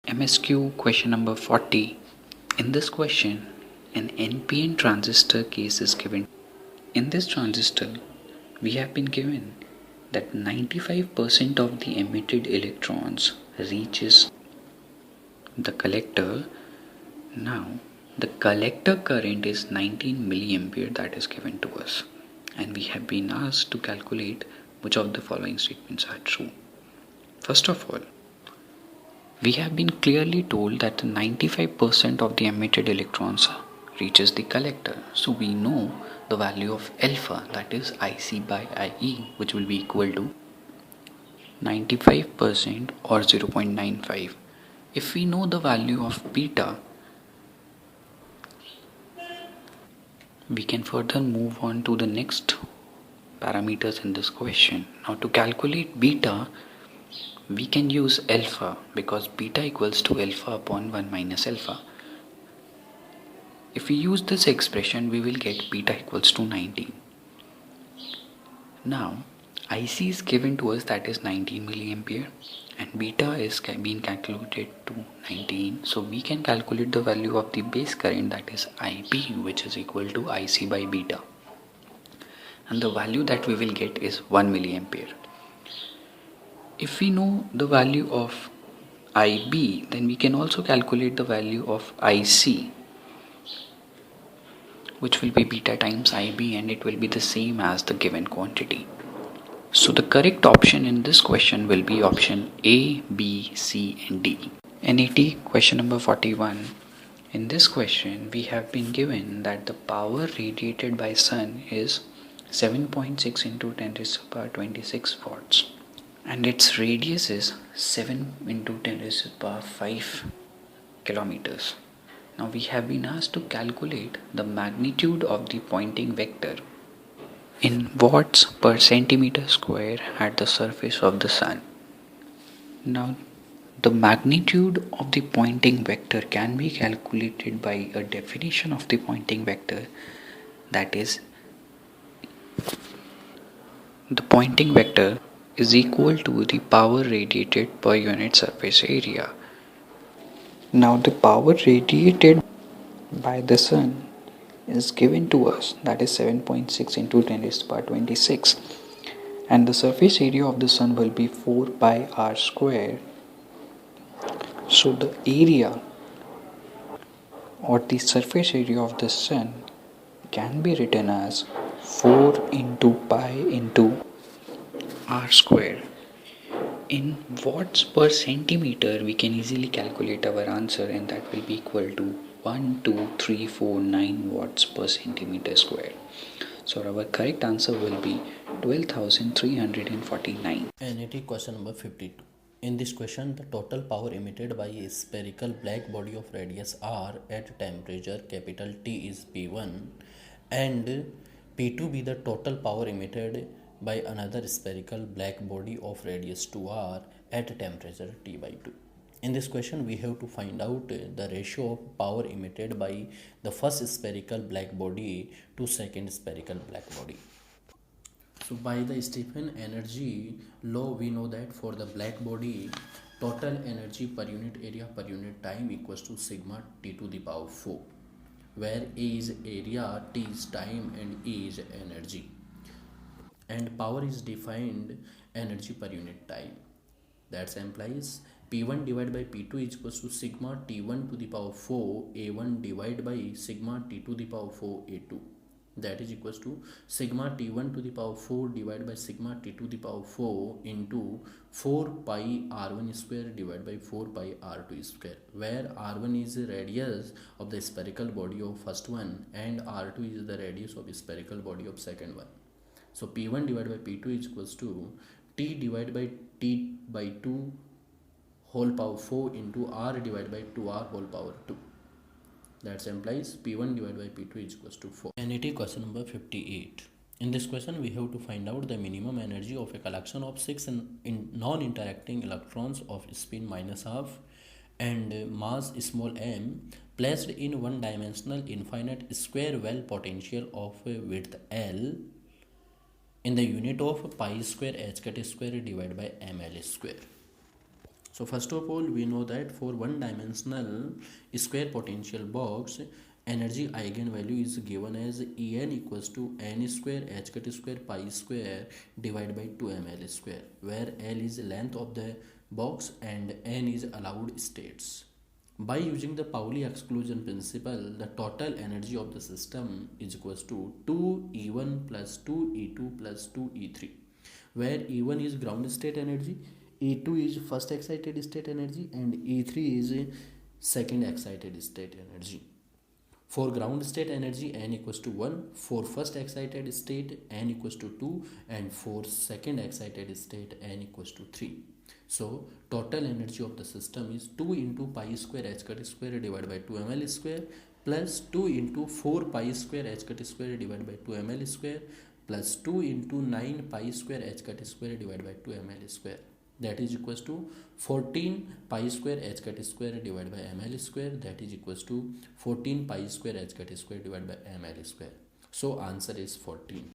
MSQ question number 40. In this question, an NPN transistor case is given. In this transistor, we have been given that 95% of the emitted electrons reaches the collector. Now, the collector current is 19 milliampere that is given to us, and we have been asked to calculate which of the following statements are true. First of all, we have been clearly told that 95% of the emitted electrons reaches the collector. So we know the value of alpha, that is IC by IE, which will be equal to 95% or 0.95. If we know the value of beta, we can further move on to the next parameters in this question. Now to calculate beta, we can use alpha because beta equals to alpha upon 1 minus alpha. If we use this expression, we will get beta equals to 19. Now, IC is given to us, that is 19 milliampere, and beta is being calculated to 19. So we can calculate the value of the base current, that is IB, which is equal to IC by beta. And the value that we will get is 1 milliampere. If we know the value of IB, then we can also calculate the value of IC, which will be beta times IB, and it will be the same as the given quantity. So the correct option in this question will be option A, B, C and D. NET question number 41. In this question, we have been given that the power radiated by sun is 7.6 into 10 raised to the power 26 watts. And its radius is 7 into 10 raised to the power 5 kilometers. Now we have been asked to calculate the magnitude of the Poynting vector in watts per centimeter square at the surface of the sun. Now the magnitude of the Poynting vector can be calculated by a definition of the Poynting vector, that is, the Poynting vector is equal to the power radiated per unit surface area. Now the power radiated by the sun is given to us, that is 7.6 into 10 raised to the power 26, and the surface area of the sun will be 4 pi r square. So the area or the surface area of the sun can be written as 4 into pi into r square. In watts per centimeter, we can easily calculate our answer, and that will be equal to 12349 watts per centimeter square. So our correct answer will be 12,349. NET question number 52. In this question, the total power emitted by a spherical black body of radius r at temperature capital T is P1, and P2 be the total power emitted by another spherical black body of radius 2r at temperature T by 2. In this question, we have to find out the ratio of power emitted by the first spherical black body to second spherical black body. So by the Stephan energy law, we know that for the black body, total energy per unit area per unit time equals to sigma T to the power 4, where A is area, T is time and E is energy. And power is defined energy per unit time. That implies P1 divided by P2 is equals to sigma T1 to the power 4 A1 divided by sigma T to the power 4 A2. That is equals to sigma T1 to the power 4 divided by sigma T to the power 4 into 4 pi R1 square divided by 4 pi R2 square, where R1 is the radius of the spherical body of first one and R2 is the radius of the spherical body of second one. So P1 divided by P2 is equals to T divided by T by 2 whole power 4 into R divided by 2R whole power 2. That implies P1 divided by P2 is equals to 4. NET question number 58. In this question, we have to find out the minimum energy of a collection of 6 non-interacting electrons of spin minus half and mass small m placed in one-dimensional infinite square well potential of width L in the unit of pi square h cut square divided by ml square. So first of all, we know that for one dimensional square potential box, energy eigenvalue is given as En equals to n square h cut square pi square divided by 2 ml square, where L is length of the box and n is allowed states. By using the Pauli exclusion principle, the total energy of the system is equals to 2E1 plus 2E2 plus 2E3, where E1 is ground state energy, E2 is first excited state energy, and E3 is second excited state energy. For ground state energy, n equals to 1, for first excited state n equals to 2, and for second excited state n equals to 3. So total energy of the system is 2 into pi square h cut square divided by 2 ml square plus 2 into 4 pi square h cut square divided by 2 ml square plus 2 into 9 pi square h cut square divided by 2 ml square. That is equals to 14 pi square h cut square divided by ml square. That is equals to 14 pi square h cut square divided by ml square. So answer is 14.